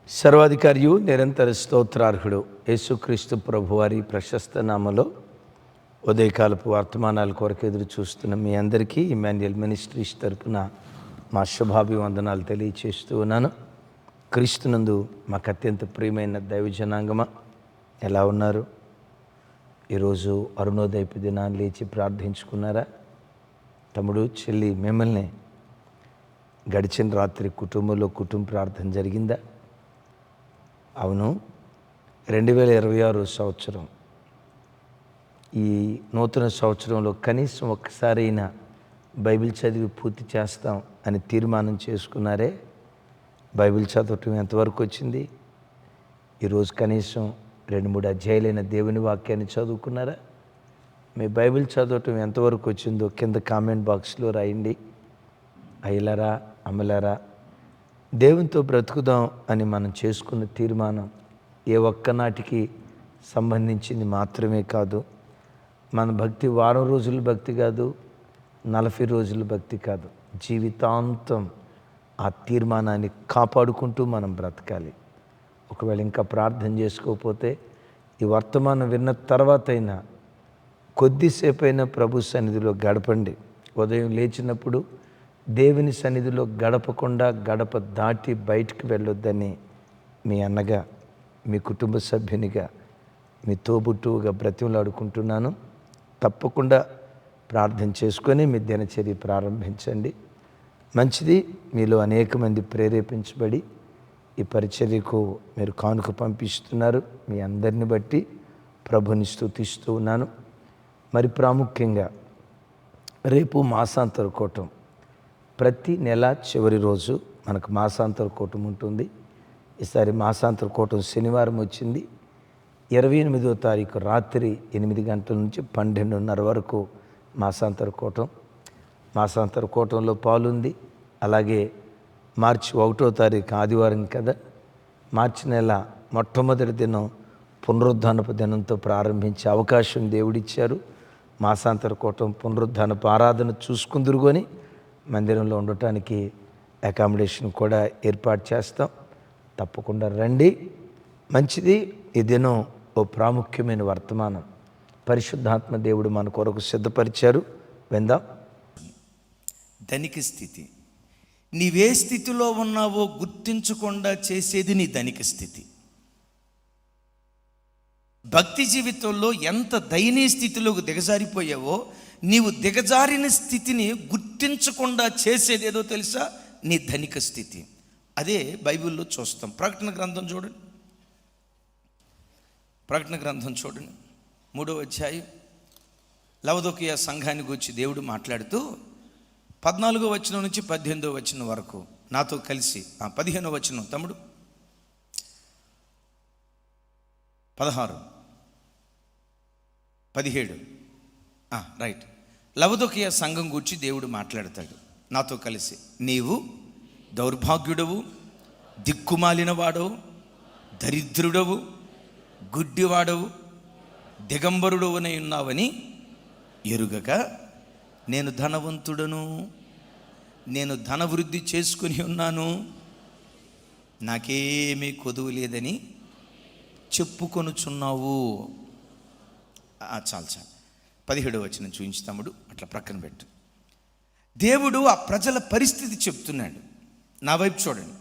సర్వాధికారియు నిరంతర స్తోత్రార్హుడు యేసుక్రీస్తు ప్రభువారి ప్రశస్త నామలో ఉదయకాలపు వర్తమానాల కొరకు ఎదురు చూస్తున్న మీ అందరికీ ఇమాన్యుయల్ మినిస్ట్రీస్ తరపున మా శుభాభివందనాలు తెలియచేస్తూ ఉన్నాను. క్రీస్తునందు మాకు అత్యంత ప్రియమైన దైవజనాంగమా, ఎలా ఉన్నారు? ఈరోజు అరుణోదయపు దినాన్ని లేచి ప్రార్థించుకున్నారా? తమ్ముడు, చెల్లి, మిమ్మల్ని గడిచిన రాత్రి కుటుంబ ప్రార్థన జరిగిందా? అవును, 2026 సంవత్సరం, ఈ నూతన సంవత్సరంలో కనీసం ఒక్కసారైనా బైబిల్ చదివి పూర్తి చేస్తాం అని తీర్మానం చేసుకున్నారే? బైబిల్ చదవటం ఎంతవరకు వచ్చింది? ఈరోజు కనీసం 2-3 అధ్యాయులైన దేవుని వాక్యాన్ని చదువుకున్నారా? మీ బైబిల్ చదవటం ఎంతవరకు వచ్చిందో కింద కామెంట్ బాక్స్లో రాయండి. అయ్యలారా, అమ్మలారా, దేవునితో బ్రతుకుదాం అని మనం చేసుకున్న తీర్మానం ఏ ఒక్కనాటికి సంబంధించింది మాత్రమే కాదు. మన భక్తి వారం రోజుల భక్తి కాదు, 40 రోజుల భక్తి కాదు, జీవితాంతం ఆ తీర్మానాన్ని కాపాడుకుంటూ మనం బ్రతకాలి. ఒకవేళ ఇంకా ప్రార్థన చేసుకోకపోతే ఈ వర్తమానం విన్న తర్వాతైనా కొద్దిసేపైనా ప్రభు సన్నిధిలో గడపండి. ఉదయం లేచినప్పుడు దేవుని సన్నిధిలో గడపకుండా గడప దాటి బయటికి వెళ్ళొద్దని మీ అన్నగా, మీ కుటుంబ సభ్యునిగా, మీ తోబుట్టువుగా బ్రతిమలాడుకుంటున్నాను. తప్పకుండా ప్రార్థన చేసుకొని మీ దినచర్య ప్రారంభించండి. మంచిది. మీలో అనేక మంది ప్రేరేపించబడి ఈ పరిచర్యకు మీరు కానుక పంపిస్తున్నారు. మీ అందరిని బట్టి ప్రభుని స్తుతిస్తూ ఉన్నాను. మరి ప్రాముఖ్యంగా రేపు మాసాంతర కూటం, ప్రతి నెల చివరి రోజు మనకు మాసాంతర కూటం ఉంటుంది. ఈసారి మాసాంతర కూటం శనివారం వచ్చింది. 28వ తారీఖు రాత్రి 8 గంటల నుంచి 12:30 వరకు మాసాంతర కూటం. మాసాంతర కూటంలో పాలుంది. అలాగే మార్చి 1వ తారీఖు ఆదివారం కదా, మార్చి నెల మొట్టమొదటి దినం పునరుద్ధానపు దినంతో ప్రారంభించే అవకాశం దేవుడిచ్చారు. మాసాంతర కూటం పునరుద్ధానపు ఆరాధన చూసుకుందురుకొని మందిరంలో ఉండటానికి అకామిడేషన్ కూడా ఏర్పాటు చేస్తాం. తప్పకుండా రండి. మంచిది. ఈ దినం ఓ ప్రాముఖ్యమైన వర్తమానం పరిశుద్ధాత్మ దేవుడు మన కొరకు సిద్ధపరిచారు. విందాం. ధనిక స్థితి. నీవే స్థితిలో ఉన్నావో గుర్తించకుండా చేసేది నీ ధనిక స్థితి. భక్తి జీవితంలో ఎంత దయనీయ స్థితిలోకి దిగజారిపోయావో, నీవు దిగజారిన స్థితిని గుర్తించకుండా చేసేది ఏదో తెలుసా? నీ ధనిక స్థితి. అదే బైబిల్లో చూస్తాం. ప్రకటన గ్రంథం చూడండి. ప్రకటన గ్రంథం చూడండి, 3వ అధ్యాయం. లవదోకియ సంఘాన్ని గురించి దేవుడు మాట్లాడుతూ 14వ వచనం నుంచి 18వ వచనం వరకు నాతో కలిసి 15వ వచనం తమ్ముడు, 16, 17 రైట్. లవదోకియ సంఘం గురించి దేవుడు మాట్లాడతాడు నాతో కలిసి. నీవు దౌర్భాగ్యుడవు, దిక్కుమాలిన వాడవు, దరిద్రుడవు, గుడ్డివాడవు, దిగంబరుడవునై ఉన్నావని ఎరుగక, నేను ధనవంతుడను, నేను ధనవృద్ధి చేసుకుని ఉన్నాను, నాకేమీ కొదువు లేదని చెప్పుకొనుచున్నావు. చాలు 17వ వచనం చూపించు తమ్ముడు, అట్లా ప్రక్కన పెట్టు. దేవుడు ఆ ప్రజల పరిస్థితి చెప్తున్నాడు. నా వైపు చూడండి.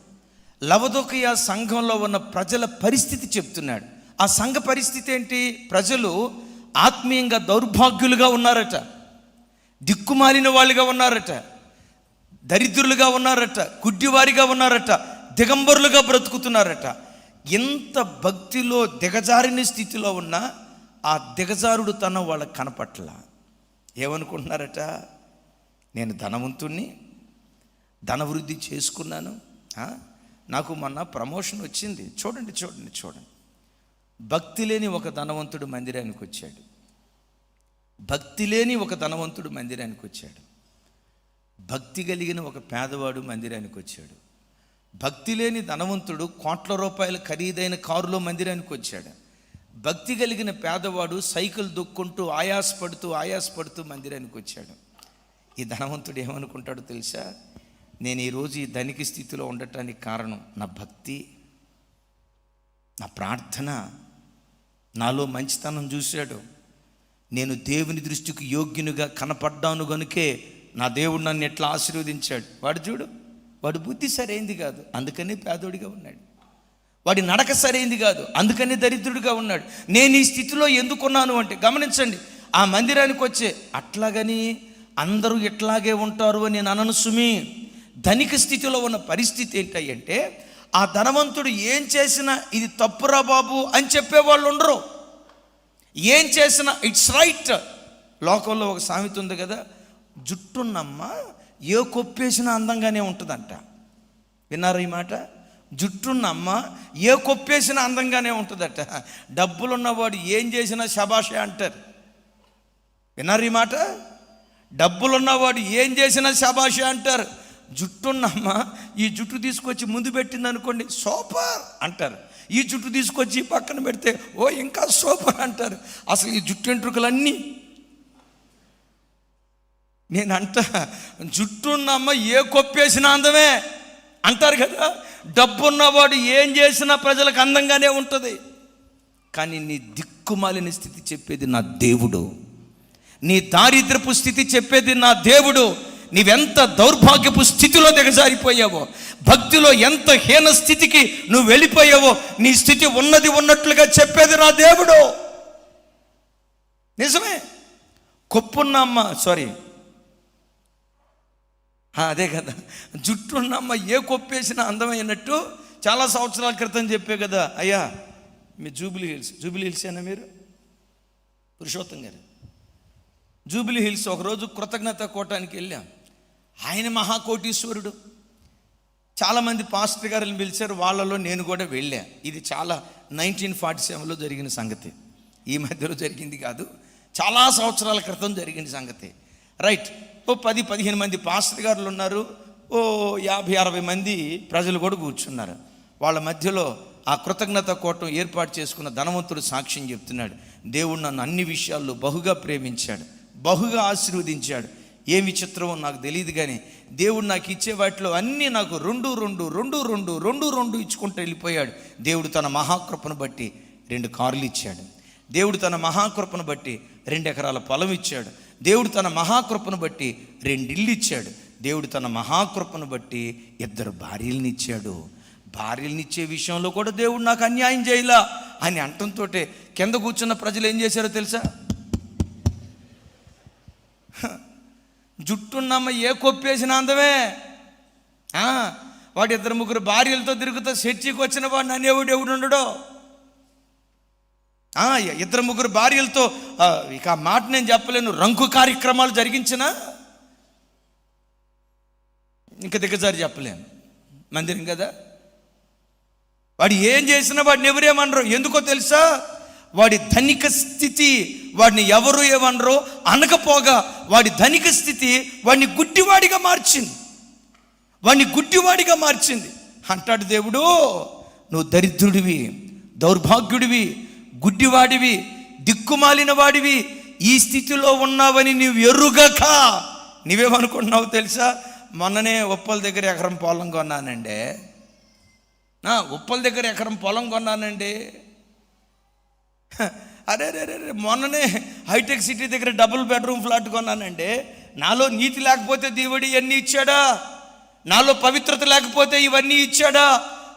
లవదోకియ సంఘంలో ఉన్న ప్రజల పరిస్థితి చెప్తున్నాడు. ఆ సంఘ పరిస్థితి ఏంటి? ప్రజలు ఆత్మీయంగా దౌర్భాగ్యులుగా ఉన్నారట, దిక్కుమాలిన వాళ్ళుగా ఉన్నారట, దరిద్రులుగా ఉన్నారట, గుడ్డివారిగా ఉన్నారట, దిగంబరులుగా బ్రతుకుతున్నారట. ఎంత భక్తిలో దిగజారిన స్థితిలో ఉన్నా ఆ దిగజారుడు తన వాళ్ళకి కనపట్ల. ఏమనుకుంటున్నారట? నేను ధనవంతుణ్ణి, ధనవృద్ధి చేసుకున్నాను, నాకు మొన్న ప్రమోషన్ వచ్చింది. చూడండి చూడండి చూడండి. భక్తి లేని ఒక ధనవంతుడు మందిరానికి వచ్చాడు. భక్తి లేని ఒక ధనవంతుడు మందిరానికి వచ్చాడు. భక్తి కలిగిన ఒక పేదవాడు మందిరానికి వచ్చాడు. భక్తి లేని ధనవంతుడు కోట్ల రూపాయల ఖరీదైన కారులో మందిరానికి వచ్చాడు. భక్తి కలిగిన పేదవాడు సైకిల్ దొక్కుంటూ ఆయాసపడుతూ మందిరానికి వచ్చాడు. ఈ ధనవంతుడు ఏమనుకుంటాడో తెలుసా? నేను ఈరోజు ఈ ధనిక స్థితిలో ఉండటానికి కారణం నా భక్తి, నా ప్రార్థన, నాలో మంచితనం చూశాడు, నేను దేవుని దృష్టికి యోగ్యునిగా కనపడ్డాను గనుకే నా దేవుడు నన్ను ఎట్లా ఆశీర్వదించాడు. వాడు చూడు, వాడి బుద్ధి సరైంది కాదు, అందుకని పేదోడిగా ఉన్నాడు. వాడి నడక సరైంది కాదు, అందుకని దరిద్రుడిగా ఉన్నాడు. నేను ఈ స్థితిలో ఎందుకున్నాను అంటే, గమనించండి, ఆ మందిరానికి వచ్చే అట్లాగని అందరూ ఇట్లాగే ఉంటారు అని నేను అనను సుమి. ధనిక స్థితిలో ఉన్న పరిస్థితి ఏంటంటే, ఆ ధనవంతుడు ఏం చేసినా ఇది తప్పురా బాబు అని చెప్పేవాళ్ళు ఉండరు. ఏం చేసినా ఇట్స్ రైట్. లోకంలో ఒక సామెత ఉంది కదా, జుట్టున్నమ్మ ఏ కొప్పేసినా అందంగానే ఉంటుందంట. విన్నారా ఈ మాట? జుట్టున్నమ్మ ఏ కొప్పేసినా అందంగానే ఉంటుందట. డబ్బులున్నవాడు ఏం చేసినా శబాషే అంటారు. విన్నారు ఈ మాట? డబ్బులున్నవాడు ఏం చేసినా శబాషే అంటారు. జుట్టున్నమ్మ ఈ జుట్టు తీసుకొచ్చి ముందు పెట్టింది అనుకోండి, సూపర్ అంటారు. ఈ జుట్టు తీసుకొచ్చి పక్కన పెడితే ఓ ఇంకా సూపర్ అంటారు. అసలు ఈ జుట్టు వెంట్రుకలన్నీ నేనంట, జుట్టున్నమ్మ ఏ కొప్పేసినా అందమే అంటారు కదా. డబ్బున్నవాడు ఏం చేసినా ప్రజలకు అందంగానే ఉంటుంది. కానీ నీ దిక్కుమాలిన స్థితి చెప్పేది నా దేవుడు. నీ దారిద్రపు స్థితి చెప్పేది నా దేవుడు. నీవెంత దౌర్భాగ్యపు స్థితిలో దిగజారిపోయావో, భక్తిలో ఎంత హీన స్థితికి నువ్వు వెళ్ళిపోయావో, నీ స్థితి ఉన్నది ఉన్నట్లుగా చెప్పేది నా దేవుడు. నిజమే. కొప్పున్నమ్మ అదే కదా, జుట్టున్నమ్మ ఏ కొప్పేసినా అందమైనట్టు చాలా సంవత్సరాల క్రితం చెప్పే కదా. అయ్యా మీ జూబిలీ హిల్స్ అయినా మీరు పురుషోత్తం గారు జూబిలీ హిల్స్ ఒకరోజు కృతజ్ఞత కోటానికి వెళ్ళాం. ఆయన మహాకోటీశ్వరుడు. చాలామంది పాస్టర్ గారుని పిలిచారు, వాళ్ళలో నేను కూడా వెళ్ళా. ఇది చాలా 1947లో జరిగిన సంగతి, ఈ మధ్యలో జరిగింది కాదు, చాలా సంవత్సరాల క్రితం జరిగిన సంగతి. రైట్. ఓ 10-15 మంది పాస్టర్ గారులు ఉన్నారు, ఓ 50-60 మంది ప్రజలు కూడా కూర్చున్నారు. వాళ్ళ మధ్యలో ఆ కృతజ్ఞత కోటం ఏర్పాటు చేసుకున్న ధనవంతుడు సాక్ష్యం చెప్తున్నాడు. దేవుడు నన్ను అన్ని విషయాల్లో బహుగా ప్రేమించాడు, బహుగా ఆశీర్వదించాడు. ఏ విచిత్రమో నాకు తెలియదు, కానీ దేవుడు నాకు ఇచ్చే వాటిలో అన్నీ నాకు 2 ఇచ్చుకుంటూ వెళ్ళిపోయాడు. దేవుడు తన మహాకృపను బట్టి 2 కార్లు ఇచ్చాడు. దేవుడు తన మహాకృపను బట్టి 2 ఎకరాల పొలం ఇచ్చాడు. దేవుడు తన మహాకృపను బట్టి 2 ఇళ్ళు ఇచ్చాడు. దేవుడు తన మహాకృపను బట్టి 2 భార్యలను ఇచ్చాడు. భార్యలనిచ్చే విషయంలో కూడా దేవుడు నాకు అన్యాయం చేయలా అని అంటంతో కింద కూర్చున్న ప్రజలు ఏం చేశారో తెలుసా? జుట్టున్నమ్మ ఏ కొప్పేసిన అందమే, వాడు 2-3 భార్యలతో తిరుగుతూ చర్చికి వచ్చిన వాడిని అనేవాడు ఎవడు ఉండడో. 2-3 భార్యలతో, ఇక ఆ మాట నేను చెప్పలేను, రంకు కార్యక్రమాలు జరిగించిన ఇంకా దిగజారి చెప్పలేను, మందిరం కదా. వాడు ఏం చేసినా వాడిని ఎవరేమనరు. ఎందుకో తెలుసా? వాడి ధనిక స్థితి వాడిని ఎవరు ఏమనరో అనకపోగా, వాడి ధనిక స్థితి వాడిని గుడ్డివాడిగా మార్చింది. అంటాడు దేవుడు, నువ్వు దరిద్రుడివి, దౌర్భాగ్యుడివి, గుడ్డివాడివి, దిక్కుమాలిన వాడివి, ఈ స్థితిలో ఉన్నావని నీవు ఎరుగక నీవేమనుకుంటున్నావు తెలుసా? మొన్ననే ఉప్పల దగ్గర ఎకరం పొలం కొన్నానండి. ఉప్పల దగ్గర ఎకరం పొలం కొన్నానండి. అరే మొన్ననే హైటెక్ సిటీ దగ్గర 2 బెడ్రూమ్ ఫ్లాట్ కొన్నానండి. నాలో నీతి లేకపోతే దేవుడు ఇవన్నీ ఇచ్చాడా? నాలో పవిత్రత లేకపోతే ఇవన్నీ ఇచ్చాడా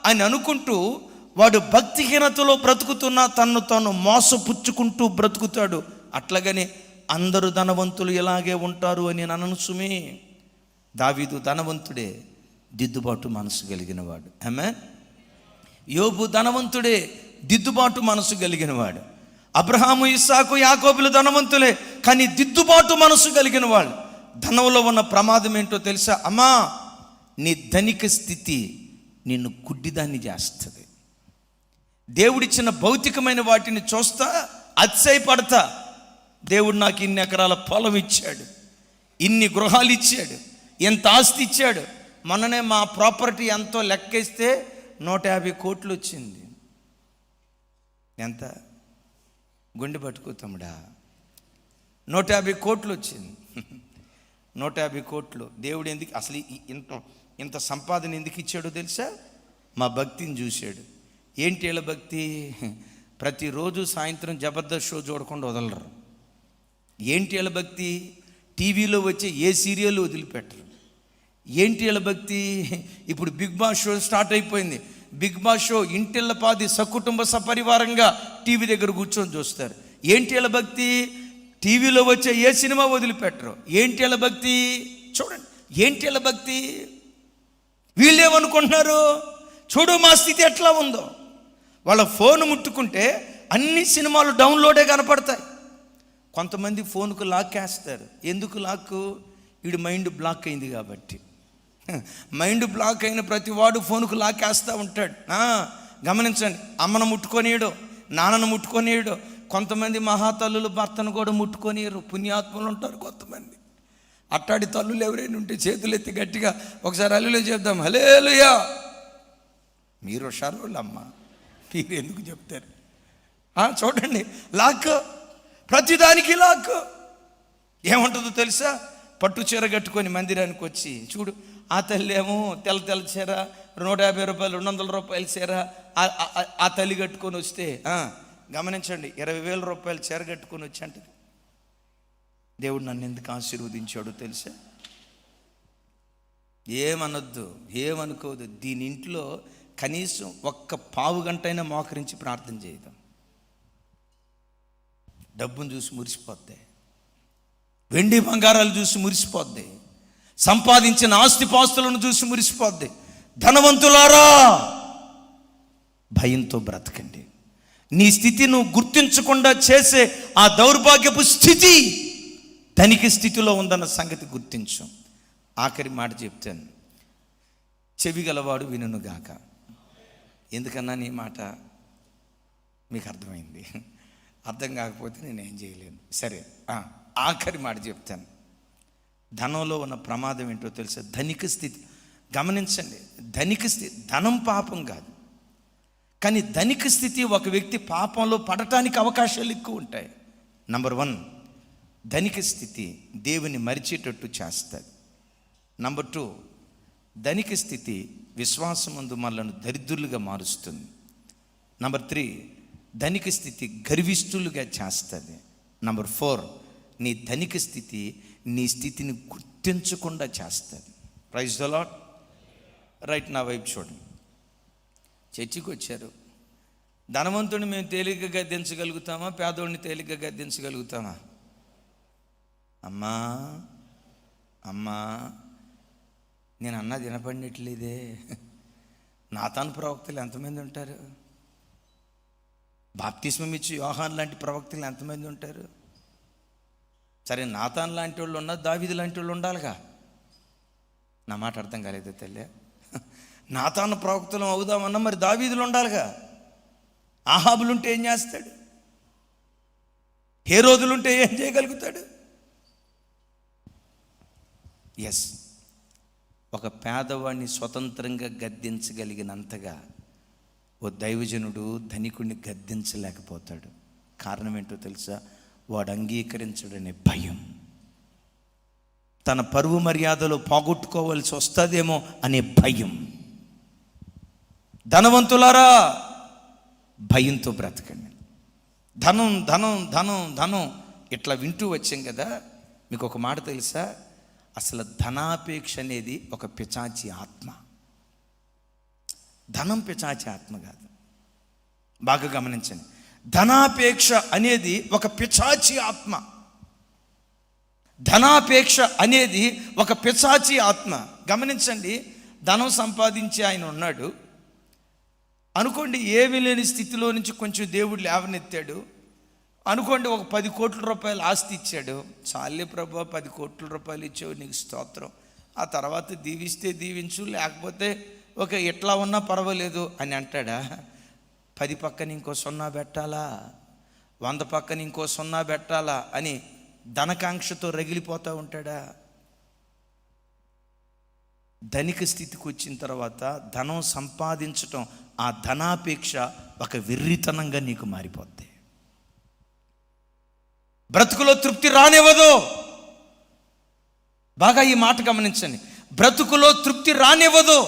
అని అనుకుంటూ వాడు భక్తిహీనతలో బ్రతుకుతున్నా తన్ను తాను మోసపుచ్చుకుంటూ బ్రతుకుతాడు. అట్లాగనే అందరూ ధనవంతులు ఇలాగే ఉంటారు అని నేను అనను సుమి. దావీదు ధనవంతుడే, దిద్దుబాటు మనసు కలిగినవాడు. ఆమేన్. యోబు ధనవంతుడే, దిద్దుబాటు మనసు కలిగినవాడు. అబ్రహాము, ఇస్సాకు, యాకోబులు ధనవంతులే, కానీ దిద్దుబాటు మనసు కలిగిన వాళ్ళు. ధనంలో ఉన్న ప్రమాదం ఏంటో తెలుసా? అమ్మా, నీ ధనిక స్థితి నిన్ను గుడ్డిదాన్ని చేస్తుంది. దేవుడిచ్చిన భౌతికమైన వాటిని చూస్తా అతిశయపడతా. దేవుడు నాకు ఇన్ని ఎకరాల పొలం ఇచ్చాడు, ఇన్ని గృహాలు ఇచ్చాడు, ఎంత ఆస్తి ఇచ్చాడు. మొన్ననే మా ప్రాపర్టీ ఎంతో లెక్కేస్తే 150 కోట్లు వచ్చింది. ఎంత? గుండె పట్టుకో తమ్ముడా, 150 కోట్లు వచ్చింది. 150 కోట్లు దేవుడు ఎందుకు అసలు ఇంత సంపాదన ఎందుకు ఇచ్చాడో తెలుసా? మా భక్తిని చూశాడు. ఏంటి వీళ్ళ భక్తి? ప్రతిరోజు సాయంత్రం జబర్దస్త్ షో చూడకుండా వదలరు. ఏంటి వీళ్ళ భక్తి? టీవీలో వచ్చే ఏ సీరియల్ వదిలిపెట్టరు. ఏంటి వీళ్ళ భక్తి? ఇప్పుడు బిగ్ బాస్ షో స్టార్ట్ అయిపోయింది. బిగ్ బాస్ షో ఇంటిళ్ళపాది సకుటుంబ సపరివారంగా టీవీ దగ్గర కూర్చొని చూస్తారు. ఏంటి వీళ్ళ భక్తి? టీవీలో వచ్చే ఏ సినిమా వదిలిపెట్టరు. ఏంటి వీళ్ళ భక్తి? చూడండి, ఏంటి వీళ్ళ భక్తి? వీళ్ళేమనుకుంటున్నారు? చూడు మా స్థితి ఎట్లా ఉందో. వాళ్ళ ఫోన్ ముట్టుకుంటే అన్ని సినిమాలు డౌన్లోడే కనపడతాయి. కొంతమంది ఫోన్కు లాక్ వేస్తారు. ఎందుకు లాక్? వీడు మైండ్ బ్లాక్ అయింది కాబట్టి. మైండ్ బ్లాక్ అయిన ప్రతి వాడు ఫోన్కు లాక్ వేస్తూ ఉంటాడు. గమనించండి, అమ్మను ముట్టుకొనియడు, నాన్నను ముట్టుకొనియడు. కొంతమంది మహాతల్లులు భర్తను కూడా ముట్టుకొనియరు. పుణ్యాత్ములు ఉంటారు కొంతమంది. అట్టాడి తల్లులు ఎవరైనా ఉంటే చేతులు ఎత్తి గట్టిగా ఒకసారి హల్లెలూయా చెప్దాం. హల్లెలూయా. మీరు హుషారోళ్ళమ్మ, మీరు ఎందుకు చెప్తారు? చూడండి, లాక్, ప్రతిదానికి లాక్. ఏముంటుందో తెలుసా? పట్టు చీర కట్టుకొని మందిరానికి వచ్చి చూడు, ఆ తల్లి ఏమో తెల్ల చీర, 150 రూపాయలు 200 రూపాయల చీర ఆ తల్లి కట్టుకొని వస్తే గమనించండి, 20,000 రూపాయల చీర కట్టుకొని వచ్చి అంటది, దేవుడు నన్ను ఎందుకు ఆశీర్వదించాడో తెలుసా? ఏమనొద్దు, ఏమనుకోదు. దీని ఇంట్లో కనీసం ఒక్క పావు గంట అయినా మోకరించి ప్రార్థన చేయదాం. డబ్బును చూసి మురిసిపోద్ది, వెండి బంగారాలు చూసి మురిసిపోద్ది, సంపాదించిన ఆస్తిపాస్తులను చూసి మురిసిపోద్ది. ధనవంతులారా, భయంతో బ్రతకండి. నీ స్థితి నువ్వు గుర్తించకుండా చేసే ఆ దౌర్భాగ్యపు స్థితి ధనిక స్థితిలో ఉందన్న సంగతి గుర్తించు. ఆఖరి మాట చెప్తాను, చెవి గలవాడు వినుగాక. ఎందుకన్నా నీ మాట మీకు అర్థమైంది. అర్థం కాకపోతే నేనేం చేయలేను. సరే, ఆఖరి మాట చెప్తాను. ధనంలో ఉన్న ప్రమాదం ఏంటో తెలుసా? ధనిక స్థితి. గమనించండి, ధనిక స్థితి, ధనం పాపం కాదు, కానీ ధనిక స్థితి ఒక వ్యక్తి పాపంలో పడటానికి అవకాశాలు ఎక్కువ ఉంటాయి. నంబర్ 1, ధనిక స్థితి దేవుని మరిచేటట్టు చేస్తుంది. నంబర్ 2, ధనిక స్థితి విశ్వాసమందు మనలను దరిద్రులుగా మారుస్తుంది. నంబర్ 3, ధనిక స్థితి గర్విష్ఠులుగా చేస్తుంది. నంబర్ 4, నీ ధనిక స్థితి నీ స్థితిని గుర్తించకుండా చేస్తుంది. Praise the lord. రైట్, నా వైపు చూడండి. చర్చికి వచ్చారు. ధనవంతుడిని మేము తేలికగా గద్దించగలుగుతామా? పేదోడిని తేలికగా గద్దించగలుగుతామా? అమ్మా అమ్మా, నేను అన్నది వినపడినట్లేదే. నాతాను ప్రవక్తలు ఎంతమంది ఉంటారు? బాప్తిస్మం ఇచ్చి యోహాన్ లాంటి ప్రవక్తలు ఎంతమంది ఉంటారు? సరే, నాతాన్ లాంటి వాళ్ళు ఉన్నా, దావీదు లాంటి వాళ్ళు ఉండాలిగా. నా మాట అర్థం కాలేదా తల్లి? నాతాను ప్రవక్తలు అవుదామన్నా మరి దావీదులు ఉండాలిగా. ఆహాబులుంటే ఏం చేస్తాడు? హేరోదులుంటే ఏం చేయగలుగుతాడు? ఎస్, ఒక పేదవాడిని స్వతంత్రంగా గద్దించగలిగినంతగా ఓ దైవజనుడు ధనికుడిని గద్దించలేకపోతాడు. కారణం ఏంటో తెలుసా? వాడు అంగీకరించడనే భయం. తన పరువు మర్యాదలు పోగొట్టుకోవాల్సి వస్తుందేమో అనే భయం. ధనవంతులారా, భయంతో బ్రతకండి. ధనం ధనం ధనం ధనం ఇట్లా వింటూ వచ్చాం కదా. మీకు ఒక మాట తెలుసా? అసలు ధనాపేక్ష అనేది ఒక పిశాచి ఆత్మ. ధనం పిశాచి ఆత్మ కాదు. బాగా గమనించండి, ధనాపేక్ష అనేది ఒక పిశాచి ఆత్మ. ధనాపేక్ష అనేది ఒక పిశాచి ఆత్మ. గమనించండి, ధనం సంపాదించి ఆయన ఉన్నాడు అనుకోండి, ఏమీ లేని స్థితిలో నుంచి కొంచెం దేవుడు లేవనెత్తాడు అనుకోండి. ఒక 10 కోట్ల రూపాయలు ఆస్తి ఇచ్చాడు. చాలే ప్రభా, 10 కోట్ల రూపాయలు ఇచ్చావు, నీకు స్తోత్రం. ఆ తర్వాత దీవిస్తే దీవించు, లేకపోతే ఒక ఎట్లా ఉన్నా పర్వాలేదు అని అంటాడా? 10 పక్కన ఇంకో 0 పెట్టాలా, 100 పక్కన ఇంకో 0 పెట్టాలా అని ధనకాంక్షతో రగిలిపోతూ ఉంటాడా? ధనిక స్థితికి వచ్చిన తర్వాత ధనం సంపాదించటం, ఆ ధనాపేక్ష ఒక వెర్రితనంగా నీకు మారిపోద్ది. బ్రతుకులో తృప్తి రానివ్వదు. బాగా ఈ మాట గమనించండి, బ్రతుకులో తృప్తి రానివ్వదు.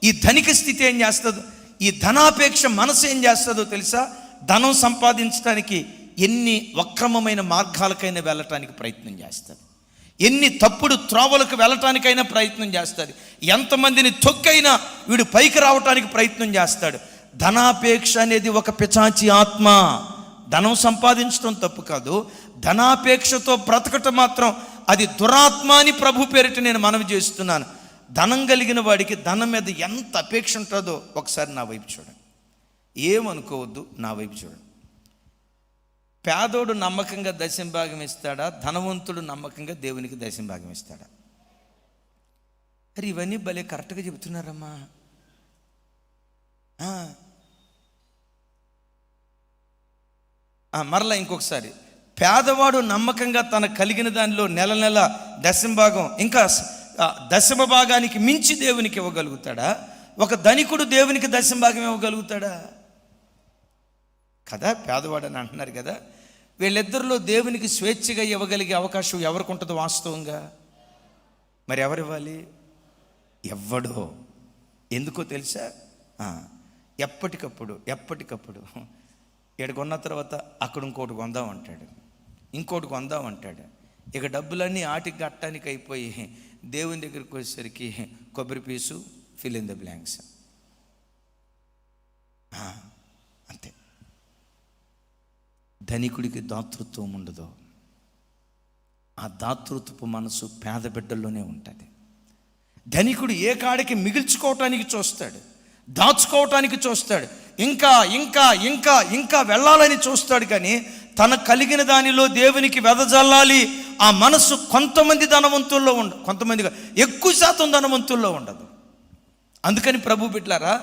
ఈ ధనిక స్థితి ఏం చేస్తుంది? ఈ ధనాపేక్ష మనసు ఏం చేస్తుందో తెలుసా? ధనం సంపాదించడానికి ఎన్ని వక్రమమైన మార్గాలకైనా వెళ్ళటానికి ప్రయత్నం చేస్తుంది, ఎన్ని తప్పుడు త్రోవలకు వెళ్ళటానికైనా ప్రయత్నం చేస్తుంది, ఎంతమందిని తొక్కైనా వీడు పైకి రావటానికి ప్రయత్నం చేస్తాడు. ధనాపేక్ష అనేది ఒక పిశాచి ఆత్మ. ధనం సంపాదించడం తప్పు కాదు, ధనాపేక్షతో బ్రతకటం మాత్రం అది దురాత్మ అని ప్రభు పేరిట నేను మనవి చేస్తున్నాను. ధనం కలిగిన వాడికి ధనం మీద ఎంత అపేక్ష ఉంటుందో ఒకసారి నా వైపు చూడండి. ఏమనుకోవద్దు, నా వైపు చూడండి. పేదోడు నమ్మకంగా దశంభాగం ఇస్తాడా? ధనవంతుడు నమ్మకంగా దేవునికి దశంభాగం ఇస్తాడా? అరే ఇవన్నీ భలే కరెక్ట్గా చెబుతున్నారమ్మా. మరలా ఇంకొకసారి, పేదవాడు నమ్మకంగా తన కలిగిన దానిలో నెల నెల దశంభాగం, ఇంకా దశమ భాగానికి మించి దేవునికి ఇవ్వగలుగుతాడా? ఒక ధనికుడు దేవునికి దశంభాగం ఇవ్వగలుగుతాడా? కదా, పేదవాడు అని అంటున్నారు కదా. వీళ్ళిద్దరిలో దేవునికి స్వేచ్ఛగా ఇవ్వగలిగే అవకాశం ఎవరికి ఉంటుందో వాస్తవంగా? మరి ఎవరివ్వాలి? ఎవ్వడో. ఎందుకో తెలుసా? ఎప్పటికప్పుడు ఇక్కడ కొన్న తర్వాత అక్కడ ఇంకోటి కొందాం అంటాడు, ఇంకోటి కొందాం అంటాడు. ఇక డబ్బులన్నీ ఆటికి కట్టడానికి అయిపోయి దేవుని దగ్గరికి వచ్చేసరికి కొబ్బరి పీసు, ఫిల్ ఇన్ ద బ్లాంక్స్. అంతే. ధనికుడికి దాతృత్వం ఉండదు. ఆ దాతృత్వపు మనసు పేద బిడ్డల్లోనే ఉంటుంది. ధనికుడు ఏ కాడికి మిగిల్చుకోవటానికి చూస్తాడు, దాచుకోవటానికి చూస్తాడు, ఇంకా ఇంకా ఇంకా ఇంకా వెళ్ళాలని చూస్తాడు. కానీ తన కలిగిన దానిలో దేవునికి వెదజల్లాలి ఆ మనసు కొంతమంది ధనవంతుల్లో ఉండదు, కొంతమందిగా ఎక్కువ శాతం ధనవంతుల్లో ఉండదు. అందుకని ప్రభు బిడ్డలారా,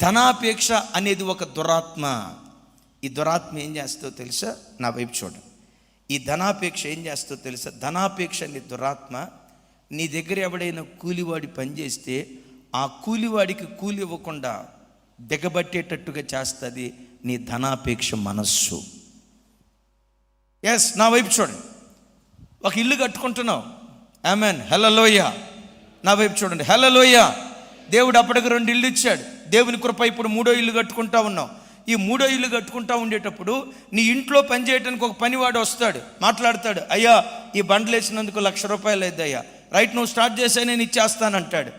ధనాపేక్ష అనేది ఒక దురాత్మ. ఈ దురాత్మ ఏం చేస్తుందో తెలుసా? నా వైపు చూడండి. ఈ ధనాపేక్ష ఏం చేస్తుందో తెలుసా? ధనాపేక్ష అనే దురాత్మ నీ దగ్గర ఎవడైనా కూలివాడి పనిచేస్తే ఆ కూలివాడికి కూలి ఇవ్వకుండా దిగబట్టేటట్టుగా చేస్తుంది నీ ధనాపేక్ష మనస్సు. ఎస్, నా వైపు చూడండి. ఒక ఇల్లు కట్టుకుంటున్నావు, ఆమెన్, హల్లెలూయా. నా వైపు చూడండి, హల్లెలూయా. దేవుడు అప్పటికి 2 ఇళ్ళు ఇచ్చాడు. దేవుని కృప ఇప్పుడు 3వ ఇల్లు కట్టుకుంటా ఉన్నావు. ఈ 3వ ఇల్లు కట్టుకుంటా ఉండేటప్పుడు నీ ఇంట్లో పని చేయడానికి ఒక పనివాడు వస్తాడు, మాట్లాడతాడు, అయ్యా ఈ బండ్లు వేసినందుకు 1,00,000 రూపాయలు అయితే అయ్యా, రైట్ నువ్వు స్టార్ట్ చేసా నేను ఇచ్చేస్తానంటాడు.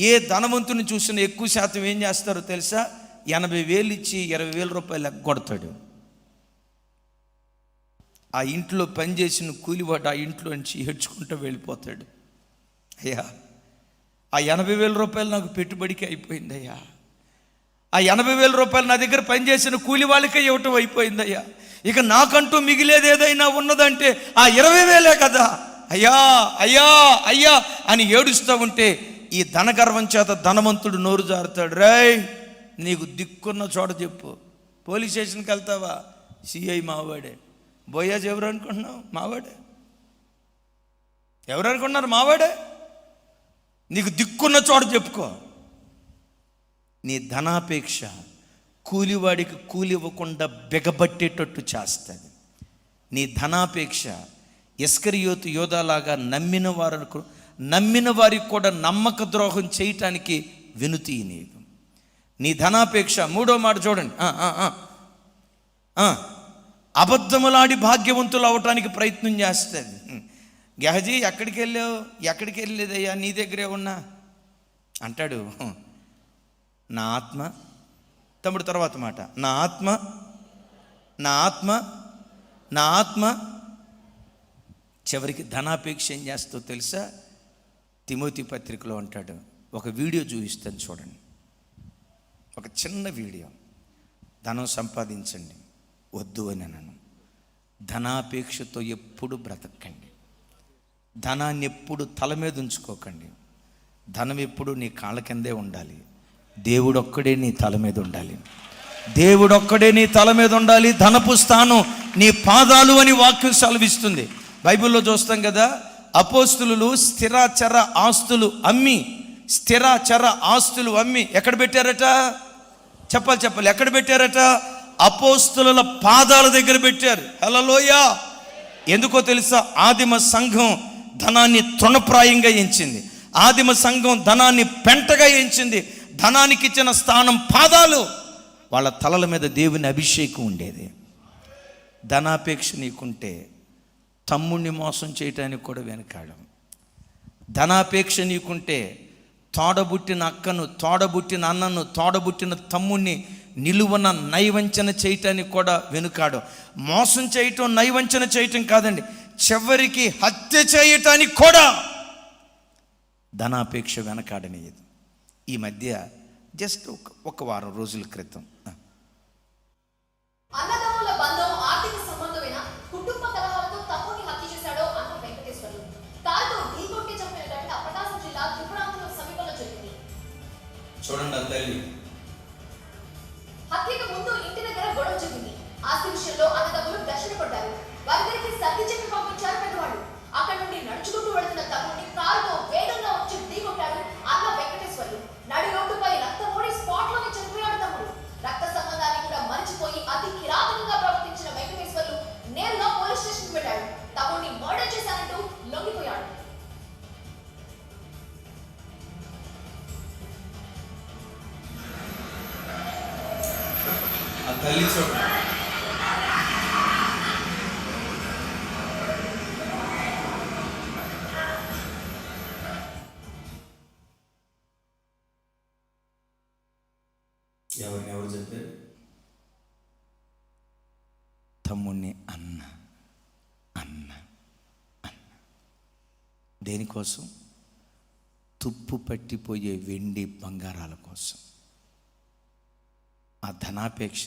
ఏ ధనవంతుని చూసినా ఎక్కువ శాతం ఏం చేస్తారో తెలుసా? 80,000 ఇచ్చి 20,000 రూపాయలు ఎగ్గొడతాడు. ఆ ఇంట్లో పనిచేసిన కూలివాడు ఆ ఇంట్లో నుంచి ఏడ్చుకుంటూ వెళ్ళిపోతాడు. అయ్యా ఆ 80,000 రూపాయలు నాకు పెట్టుబడికి అయిపోయిందయ్యా, ఆ 80,000 రూపాయలు నా దగ్గర పనిచేసిన కూలి వాళ్ళకే ఇవ్వటం అయిపోయిందయ్యా, ఇక నాకంటూ మిగిలేది ఏదైనా ఉన్నదంటే ఆ 20,000 కదా అయ్యా అయ్యా అయ్యా అని ఏడుస్తూ ఉంటే ఈ ధనగర్వం చేత ధనవంతుడు నోరు జారుతాడు. రేయ్ నీకు దిక్కున్న చోట చెప్పు, పోలీస్ స్టేషన్కి వెళ్తావా? సిఐ మావాడే. బోయాజ్ ఎవరు అనుకుంటున్నావు? మావాడే. ఎవరు అనుకున్నారు? మావాడే. నీకు దిక్కున్న చోట చెప్పుకో. నీ ధనాపేక్ష కూలివాడికి కూలి ఇవ్వకుండా బిగబట్టేటట్టు చేస్తుంది. నీ ధనాపేక్ష ఇస్కరియోతు యోధాలాగా నమ్మిన వారికి కూడా నమ్మక ద్రోహం చేయటానికి వినుతి నీకు. నీ ధనాపేక్ష 3వ మాట చూడండి, అబద్ధములాడి భాగ్యవంతులు అవటానికి ప్రయత్నం చేస్తుంది. గెహజీ ఎక్కడికి వెళ్ళావు? ఎక్కడికి వెళ్ళలేదయ్యా, నీ దగ్గరే ఉన్నా అంటాడు. నా ఆత్మ, తమ్ముడు తర్వాత మాట, నా ఆత్మ నా ఆత్మ నా ఆత్మ. చివరికి ధనాపేక్ష ఏం చేస్తో తెలుసా? తిమోతి పత్రికలో అంటాడు, ఒక వీడియో చూపిస్తాను చూడండి, ఒక చిన్న వీడియో. ధనం సంపాదించండి వద్దు అని అన్నాను. ధనాపేక్షతో ఎప్పుడు బ్రతకండి. ధనాన్ని ఎప్పుడు తల మీద ఉంచుకోకండి. ధనం ఎప్పుడు నీ కాళ్ళ కిందే ఉండాలి. దేవుడొక్కడే నీ తల మీద ఉండాలి. దేవుడొక్కడే నీ తల మీద ఉండాలి. ధనపు స్థానం నీ పాదాలు అని వాక్యం సెలవిస్తుంది. బైబిల్లో చూస్తాం కదా, అపోస్తులు స్థిరాచర ఆస్తులు అమ్మి ఎక్కడ పెట్టారట? చెప్పాలి, ఎక్కడ పెట్టారట? అపోస్తుల పాదాల దగ్గర పెట్టారు. హల్లెలూయా. ఎందుకో తెలుసా? ఆదిమ సంఘం ధనాన్ని తృణప్రాయంగా ఎంచింది. ఆదిమ సంఘం ధనాన్ని పెంటగా ఎంచింది. ధనానికి ఇచ్చిన స్థానం పాదాలు. వాళ్ళ తలల మీద దేవుని అభిషేకం ఉండేది. ధనాపేక్ష నీకుంటే తమ్ముణ్ణి మోసం చేయటానికి కూడా వెనకాడం. ధనాపేక్ష నీకుంటే తోడబుట్టిన అక్కను, తోడబుట్టిన అన్నను, తోడబుట్టిన తమ్ముణ్ణి నిలువన నైవంచన చేయటానికి కూడా వెనుకాడు. మోసం చేయటం, నైవంచన చేయటం కాదండి, చివరికి హత్య చేయటానికి కూడా ధనాపేక్ష వెనకాడనేది. ఈ మధ్య జస్ట్ ఒక వారం రోజుల క్రితం అన్నదమ్ముల బంధం ఆర్థిక సంబంధమైన కుటుంబ కలహాలతో తమ్ముని హత్య చేశాడో అన్న వెంకటేశ్వర్లు కారుతో ఢీకొట్టి చంపిన ఘటన ప్రకాశం జిల్లా త్రిపురాంతరం సమీపంలో జరిగింది. చూడండి తల్లి, హత్యకు ముందు ఇంటి దగ్గర గొడవ జరిగింది. ఆస్తి విషయంలో అన్నదమ్ములు ఘర్షణ పడ్డారు. వారిద్దరికి సర్ది చెప్పి పంపించారు పెద్దవాడు. అక్కడి నుండి నడుచుకుంటూ వెళుతున్న తమ్ముడిని కారుతో వేగంగా వచ్చి ఢీకొట్టాడు అన్న వెంకటేశ్వర్లు. నడి రోడ్డుపై రక్తం ఓడి స్పాట్ లోనే చనిపోయాడు తమ్ముడు. రక్త సంబంధాన్ని కూడా మరిచిపోయి అతి కిరాతకంగా ప్రవర్తించిన వెంకటేశ్వర్లు నేరుగా పోలీస్ స్టేషన్ వెళ్ళాడు. తమ్ముడిని మర్డర్ చేశానంటూ లొంగిపోయాడు. ఆ తల్లి చూడండి, ఎవరు చెప్పారు? తమ్ముణ్ణి అన్న అన్న అన్న దేనికోసం? తుప్పు పట్టిపోయే వెండి బంగారాల కోసం. ఆ ధనాపేక్ష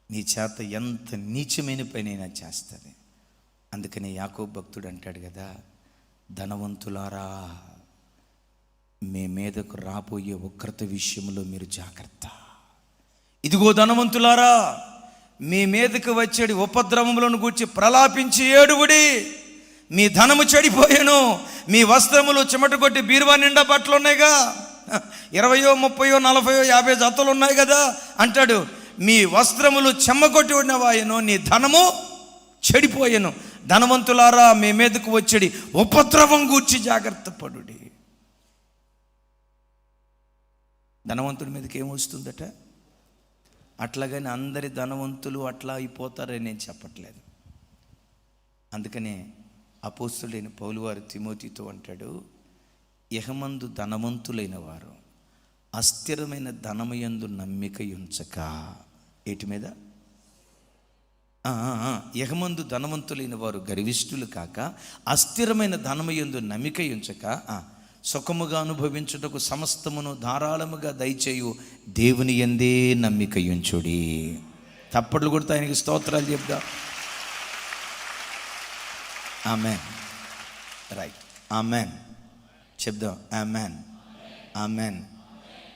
నీ చేత ఎంత నీచమైన పనైనా చేస్తుంది. అందుకని యాకోబు భక్తుడు అంటాడు కదా, ధనవంతులారా మీ మీదకు రాబోయే ఉగ్రత విషయంలో మీరు జాగ్రత్త. ఇదిగో ధనవంతులారా, మీ మీదకు వచ్చేది ఉపద్రవములను గూర్చి ప్రలాపించి ఏడువుడి. మీ ధనము చెడిపోయాను, మీ వస్త్రములు చెమట కొట్టి బీరువా నిండా బట్టలు ఉన్నాయిగా, 20, 30, 40, 50 జతలు ఉన్నాయి కదా అంటాడు. మీ వస్త్రములు చెమ్మగొట్టి ఉన్నవాయను, నీ ధనము చెడిపోయాను. ధనవంతులారా, మీ మీదకు వచ్చేది ఉపద్రవం గూర్చి జాగ్రత్త పడుడి. ధనవంతుడి మీదకి ఏమొస్తుందట? అట్లాగని అందరి ధనవంతులు అట్లా అయిపోతారని నేను చెప్పట్లేదు. అందుకనే అపోస్తుడైన పౌలు వారు తిమోతితో అంటాడు, యెహమందు ధనవంతులైన వారు అస్థిరమైన ధనమయందు నమ్మిక ఉంచక. ఏటి మీద? యెహమందు ధనవంతులైన వారు గర్విష్ఠులు కాక అస్థిరమైన ధనమయందు నమ్మిక ఉంచక సుఖముగా అనుభవించుటకు సమస్తమును ధారాళముగా దయచేయు దేవుని యందే నమ్మిక ఉంచుడి. తప్పట్లు కొడుతూ ఆయనకి స్తోత్రాలు చెప్దా. ఆమెన్. రైట్, ఆమెన్ చెప్దాం. Amen, amen.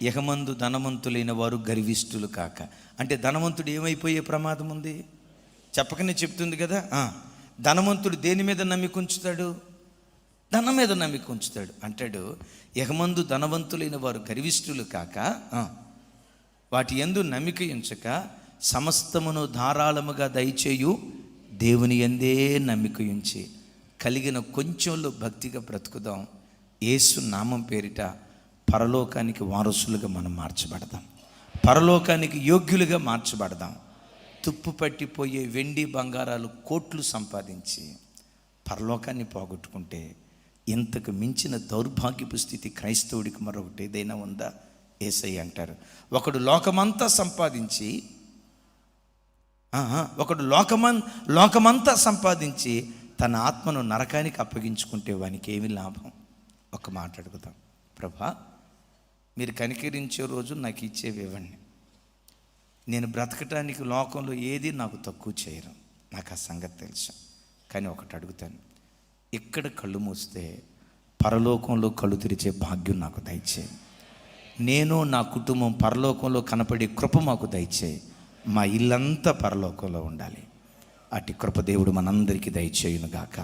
యెహమందు ధనవంతులైన వారు గర్విష్ఠులు కాక. అంటే ధనవంతుడు ఏమైపోయే ప్రమాదం ఉంది? చెప్పకనే చెప్తుంది కదా. ధనవంతుడు దేని మీద నమ్మిక ఉంచుతాడు? ధనం మీద నమ్మిక ఉంచుతాడు. అంటాడు, యెహమందు ధనవంతులైన వారు గర్విష్ఠులు కాక వాటి యందు నమ్మిక ఉంచక సమస్తమును ధారాళముగా దయచేయు దేవుని యందే నమ్మిక ఉంచి కలిగిన కొంచెంలో భక్తిగా బ్రతుకుదాం. యేసు నామం పేరిట పరలోకానికి వారసులుగా మనం మార్చబడదాం, పరలోకానికి యోగ్యులుగా మార్చబడదాం. తుప్పు పట్టిపోయే వెండి బంగారాలు కోట్లు సంపాదించి పరలోకాన్ని పోగొట్టుకుంటే ఇంతకు మించిన దౌర్భాగ్యపు స్థితి క్రైస్తవుడికి మరొకటి ఏదైనా ఉందా? యేసయ్య అంటారు, ఒకడు లోకమంతా సంపాదించి లోకమంతా సంపాదించి తన ఆత్మను నరకానికి అప్పగించుకుంటే వానికి ఏమి లాభం? ఒక మాట అడుగుతాం, ప్రభా మీరు కనికరించే రోజు నాకు ఇచ్చేవి ఇవ్వండి. నేను బ్రతకటానికి లోకంలో ఏది నాకు తక్కువ చేయరు, నాకు ఆ సంగతి తెలుసు. కానీ ఒకటి అడుగుతాను, ఇక్కడ కళ్ళు మూస్తే పరలోకంలో కళ్ళు తెరిచే భాగ్యం నాకు దయచేయి. నేను నా కుటుంబం పరలోకంలో కనపడే కృప మాకు దయచేయి. మా ఇల్లంతా పరలోకంలో ఉండాలి. అట్టి కృప దేవుడు మనందరికీ దయచేయును గాక.